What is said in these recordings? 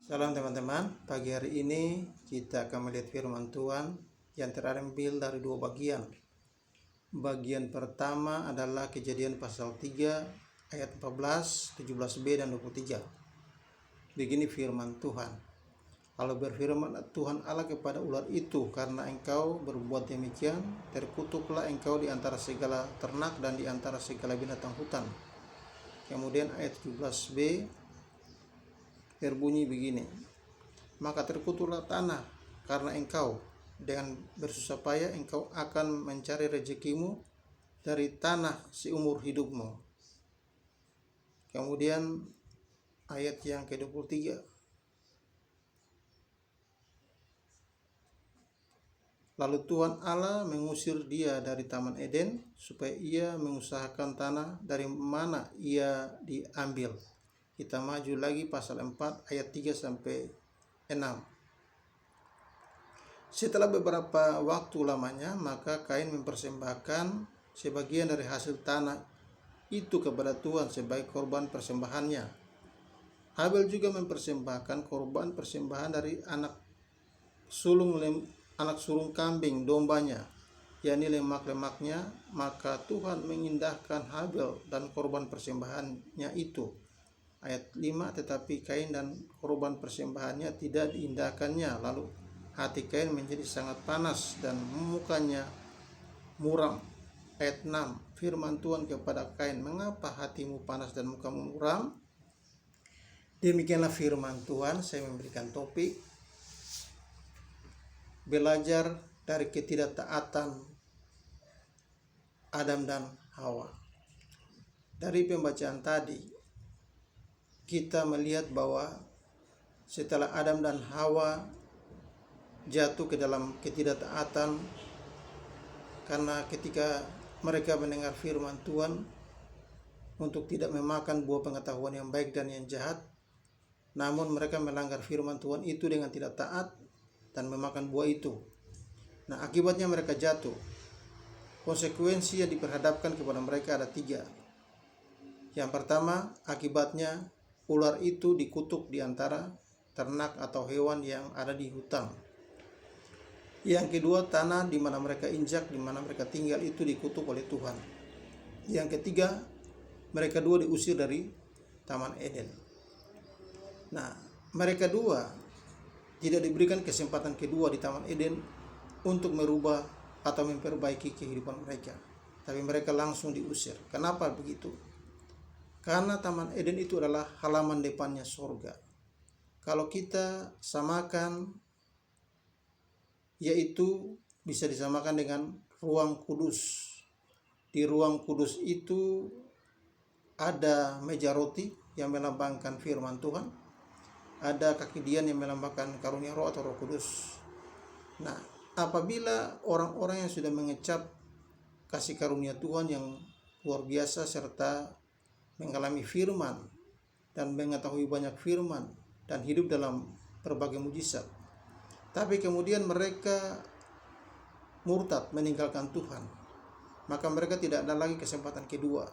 Salam teman-teman, pagi hari ini kita akan melihat firman Tuhan yang terambil dari dua bagian. Bagian pertama adalah Kejadian pasal 3 ayat 14, 17b dan 23. Begini firman Tuhan. Lalu berfirman Tuhan Allah kepada ular itu, karena engkau berbuat demikian, terkutuklah engkau di antara segala ternak dan di antara segala binatang hutan. Kemudian ayat 17b berbunyi begini, maka terkutuklah tanah karena engkau, dengan bersusah payah engkau akan mencari rezekimu dari tanah seumur hidupmu. Kemudian ayat yang ke-23, lalu Tuhan Allah mengusir dia dari Taman Eden supaya ia mengusahakan tanah dari mana ia diambil. Kita maju lagi pasal 4 ayat 3 sampai 6. Setelah beberapa waktu lamanya, maka Kain mempersembahkan sebagian dari hasil tanah itu kepada Tuhan sebagai korban persembahannya. Habel juga mempersembahkan korban persembahan dari anak sulung kambing dombanya, yakni lemak-lemaknya. Maka Tuhan mengindahkan Habel dan korban persembahannya itu. Ayat 5, tetapi Kain dan korban persembahannya tidak diindahkannya. Lalu hati Kain menjadi sangat panas dan mukanya muram. Ayat 6, firman Tuhan kepada Kain, mengapa hatimu panas dan mukamu muram? Demikianlah firman Tuhan. Saya memberikan topik, belajar dari ketidaktaatan Adam dan Hawa. Dari pembacaan tadi kita melihat bahwa setelah Adam dan Hawa jatuh ke dalam ketidaktaatan, karena ketika mereka mendengar firman Tuhan untuk tidak memakan buah pengetahuan yang baik dan yang jahat, namun mereka melanggar firman Tuhan itu dengan tidak taat dan memakan buah itu. Nah, akibatnya mereka jatuh. Konsekuensi yang diperhadapkan kepada mereka ada 3. Yang pertama, akibatnya ular itu dikutuk di antara ternak atau hewan yang ada di hutan. Yang kedua, tanah di mana mereka injak, di mana mereka tinggal itu dikutuk oleh Tuhan. Yang ketiga, mereka dua diusir dari Taman Eden. Nah, mereka dua tidak diberikan kesempatan kedua di Taman Eden untuk merubah atau memperbaiki kehidupan mereka, tapi mereka langsung diusir. Kenapa begitu? Karena Taman Eden itu adalah halaman depannya surga. Kalau kita samakan, yaitu bisa disamakan dengan ruang kudus. Di ruang kudus itu ada meja roti yang melambangkan firman Tuhan, ada kaki dian yang melambangkan karunia roh atau Roh Kudus. Nah, apabila orang-orang yang sudah mengecap kasih karunia Tuhan yang luar biasa serta mengalami firman dan mengetahui banyak firman dan hidup dalam berbagai mujizat, tapi kemudian mereka murtad meninggalkan Tuhan, maka mereka tidak ada lagi kesempatan kedua,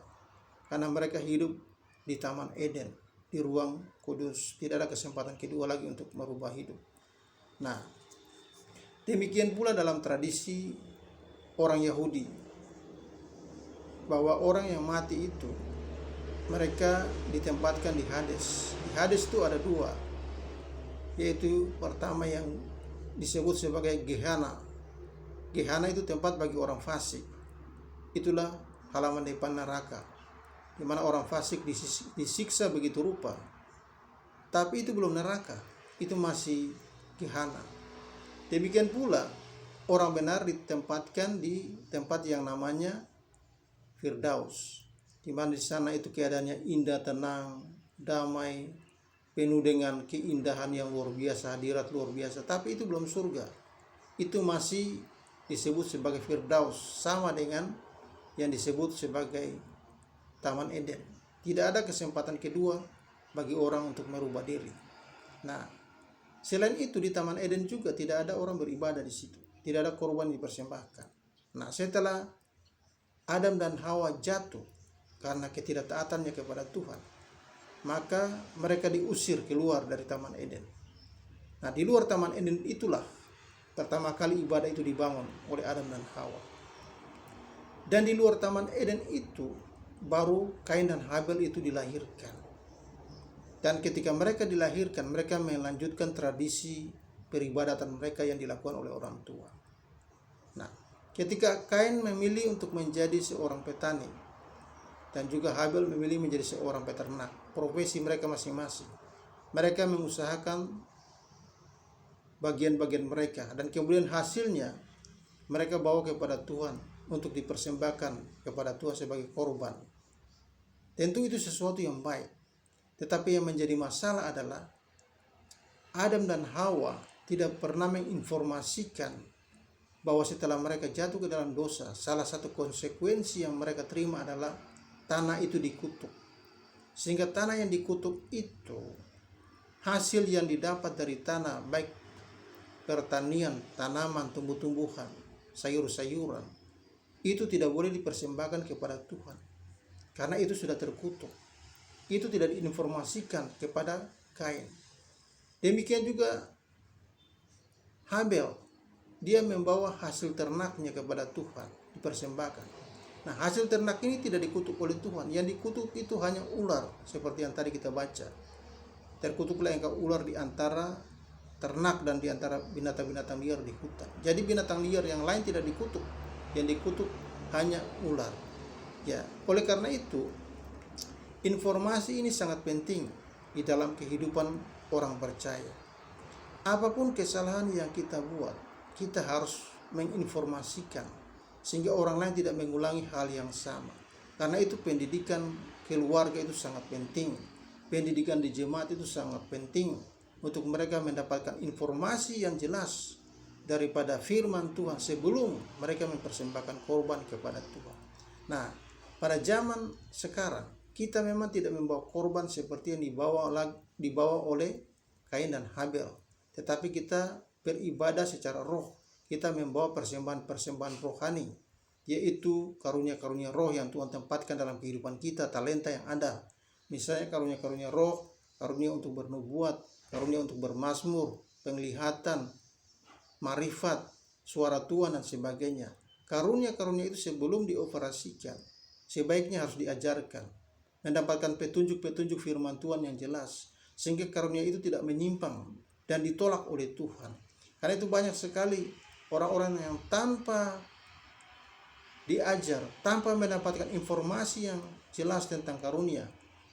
karena mereka hidup di Taman Eden, di ruang kudus. Tidak ada kesempatan kedua lagi untuk merubah hidup. Nah, demikian pula dalam tradisi orang Yahudi, bahwa orang yang mati itu mereka ditempatkan di Hades. Di Hades itu ada 2, yaitu pertama yang disebut sebagai Gehenna. Gehenna itu tempat bagi orang fasik. Itulah halaman depan neraka, di mana orang fasik disiksa begitu rupa. Tapi itu belum neraka, itu masih Gehenna. Demikian pula orang benar ditempatkan di tempat yang namanya Firdaus, di mana di sana itu keadaannya indah, tenang, damai, penuh dengan keindahan yang luar biasa, hadirat luar biasa. Tapi itu belum surga, itu masih disebut sebagai Firdaus, sama dengan yang disebut sebagai Taman Eden. Tidak ada kesempatan kedua bagi orang untuk merubah diri. Nah, selain itu di Taman Eden juga tidak ada orang beribadah di situ, tidak ada korban dipersembahkan. Nah, setelah Adam dan Hawa jatuh karena ketidaktaatannya kepada Tuhan, maka mereka diusir keluar dari Taman Eden. Nah, di luar Taman Eden itulah pertama kali ibadah itu dibangun oleh Adam dan Hawa. Dan di luar Taman Eden itu baru Kain dan Habel itu dilahirkan. Dan ketika mereka dilahirkan, mereka melanjutkan tradisi peribadatan mereka yang dilakukan oleh orang tua. Nah, ketika Kain memilih untuk menjadi seorang petani dan juga Habel memilih menjadi seorang peternak, profesi mereka masing-masing, mereka mengusahakan bagian-bagian mereka, dan kemudian hasilnya mereka bawa kepada Tuhan untuk dipersembahkan kepada Tuhan sebagai korban. Tentu itu sesuatu yang baik, tetapi yang menjadi masalah adalah Adam dan Hawa tidak pernah menginformasikan bahwa setelah mereka jatuh ke dalam dosa, salah satu konsekuensi yang mereka terima adalah tanah itu dikutuk. Sehingga tanah yang dikutuk itu, hasil yang didapat dari tanah, baik pertanian, tanaman, tumbuh-tumbuhan, sayur-sayuran, itu tidak boleh dipersembahkan kepada Tuhan, karena itu sudah terkutuk. Itu tidak diinformasikan kepada Kain. Demikian juga Habel, dia membawa hasil ternaknya kepada Tuhan, dipersembahkan. Nah, hasil ternak ini tidak dikutuk oleh Tuhan. Yang dikutuk itu hanya ular, seperti yang tadi kita baca. Terkutuklah engkau ular di antara ternak dan di antara binatang-binatang liar di hutan. Jadi binatang liar yang lain tidak dikutuk, yang dikutuk hanya ular. Ya, oleh karena itu informasi ini sangat penting di dalam kehidupan orang percaya. Apapun kesalahan yang kita buat, kita harus menginformasikan sehingga orang lain tidak mengulangi hal yang sama. Karena itu pendidikan keluarga itu sangat penting. Pendidikan di jemaat itu sangat penting untuk mereka mendapatkan informasi yang jelas daripada firman Tuhan sebelum mereka mempersembahkan korban kepada Tuhan. Nah, pada zaman sekarang kita memang tidak membawa korban seperti yang dibawa oleh Kain dan Habel, tetapi kita beribadah secara roh. Kita membawa persembahan-persembahan rohani, yaitu karunia-karunia roh yang Tuhan tempatkan dalam kehidupan kita, talenta yang ada. Misalnya karunia-karunia roh, karunia untuk bernubuat, karunia untuk bermazmur, penglihatan, marifat, suara Tuhan dan sebagainya. Karunia-karunia itu sebelum dioperasikan, sebaiknya harus diajarkan, mendapatkan petunjuk-petunjuk firman Tuhan yang jelas, sehingga karunia itu tidak menyimpang dan ditolak oleh Tuhan. Karena itu banyak sekali orang-orang yang tanpa diajar, tanpa mendapatkan informasi yang jelas tentang karunia,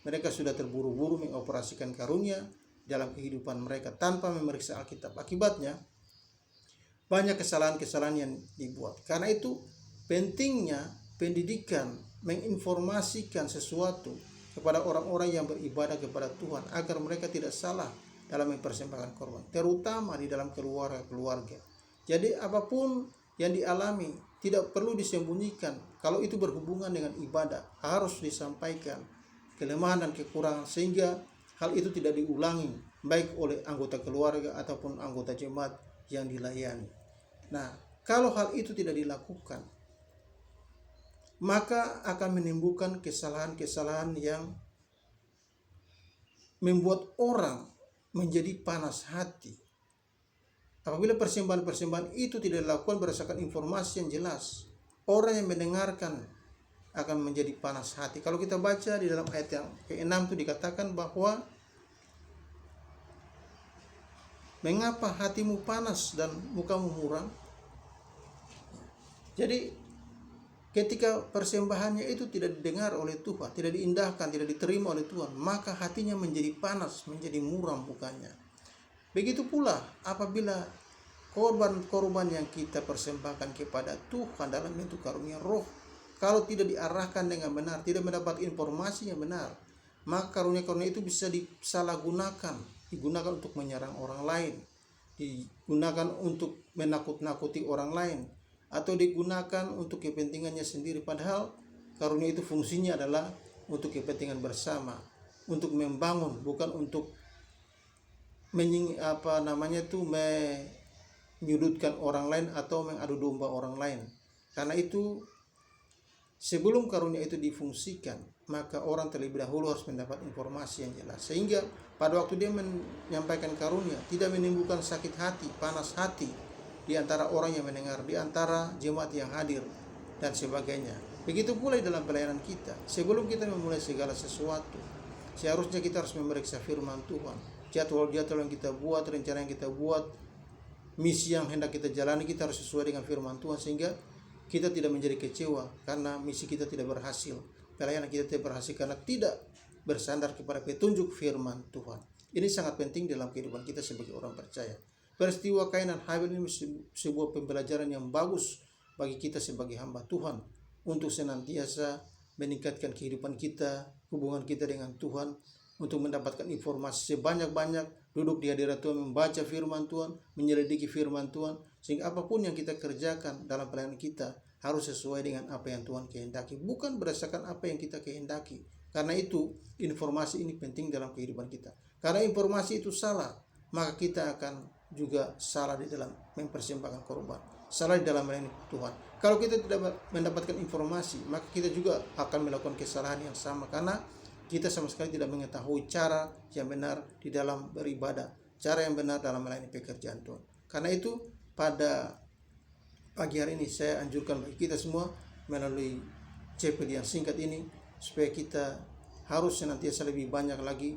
mereka sudah terburu-buru mengoperasikan karunia dalam kehidupan mereka tanpa memeriksa Alkitab. Akibatnya banyak kesalahan-kesalahan yang dibuat. Karena itu pentingnya pendidikan, menginformasikan sesuatu kepada orang-orang yang beribadah kepada Tuhan agar mereka tidak salah dalam mempersembahkan korban, terutama di dalam keluarga. Jadi apapun yang dialami tidak perlu disembunyikan. Kalau itu berhubungan dengan ibadah, harus disampaikan kelemahan dan kekurangan sehingga hal itu tidak diulangi baik oleh anggota keluarga ataupun anggota jemaat yang dilayani. Nah, kalau hal itu tidak dilakukan, maka akan menimbulkan kesalahan-kesalahan yang membuat orang menjadi panas hati. Apabila persembahan-persembahan itu tidak dilakukan berdasarkan informasi yang jelas, orang yang mendengarkan akan menjadi panas hati. Kalau kita baca di dalam ayat yang ke-6 itu dikatakan bahwa mengapa hatimu panas dan mukamu muram? Jadi ketika persembahannya itu tidak didengar oleh Tuhan, tidak diindahkan, tidak diterima oleh Tuhan, maka hatinya menjadi panas, menjadi muram mukanya. Begitu pula apabila korban-korban yang kita persembahkan kepada Tuhan dalam bentuk karunia roh, kalau tidak diarahkan dengan benar, tidak mendapat informasi yang benar, maka karunia-karunia itu bisa disalahgunakan, digunakan untuk menyerang orang lain, digunakan untuk menakut-nakuti orang lain, atau digunakan untuk kepentingannya sendiri. Padahal karunia itu fungsinya adalah untuk kepentingan bersama, untuk membangun, bukan untuk menyudutkan orang lain atau mengadu domba orang lain. Karena itu sebelum karunia itu difungsikan, maka orang terlebih dahulu harus mendapat informasi yang jelas, sehingga pada waktu dia menyampaikan karunia tidak menimbulkan sakit hati, panas hati di antara orang yang mendengar, di antara jemaat yang hadir dan sebagainya. Begitu pula dalam pelayanan kita, sebelum kita memulai segala sesuatu, seharusnya kita harus memeriksa firman Tuhan, jadwal-jadwal yang kita buat, rencana yang kita buat, misi yang hendak kita jalani, kita harus sesuai dengan firman Tuhan, sehingga kita tidak menjadi kecewa karena misi kita tidak berhasil, pelayanan kita tidak berhasil karena tidak bersandar kepada petunjuk firman Tuhan. Ini sangat penting dalam kehidupan kita sebagai orang percaya. Peristiwa Kain dan Habil ini sebuah pembelajaran yang bagus bagi kita sebagai hamba Tuhan untuk senantiasa meningkatkan kehidupan kita, hubungan kita dengan Tuhan, untuk mendapatkan informasi sebanyak-banyak, duduk di hadirat Tuhan, membaca firman Tuhan, menyelidiki firman Tuhan, sehingga apapun yang kita kerjakan dalam pelayanan kita harus sesuai dengan apa yang Tuhan kehendaki, bukan berdasarkan apa yang kita kehendaki. Karena itu informasi ini penting dalam kehidupan kita. Karena informasi itu salah, maka kita akan juga salah di dalam mempersembahkan korban, salah di dalam melayani Tuhan. Kalau kita tidak mendapatkan informasi, maka kita juga akan melakukan kesalahan yang sama, karena kita sama sekali tidak mengetahui cara yang benar di dalam beribadah, cara yang benar dalam melayani pekerjaan Tuhan. Karena itu pada pagi hari ini saya anjurkan bagi kita semua melalui chapel yang singkat ini, supaya kita harus senantiasa lebih banyak lagi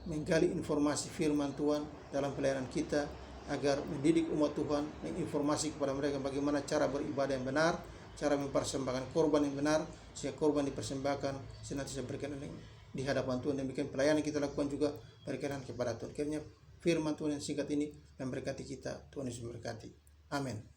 menggali informasi firman Tuhan dalam pelayanan kita, agar mendidik umat Tuhan, menginformasi kepada mereka bagaimana cara beribadah yang benar, cara mempersembahkan korban yang benar, sehingga korban dipersembahkan senantiasa berkenan di hadapan Tuhan. Demikian pelayanan kita lakukan juga berkenan kepada Tuhan. Kiranya firman Tuhan yang singkat ini memberkati kita. Tuhan Yesus memberkati. Amin.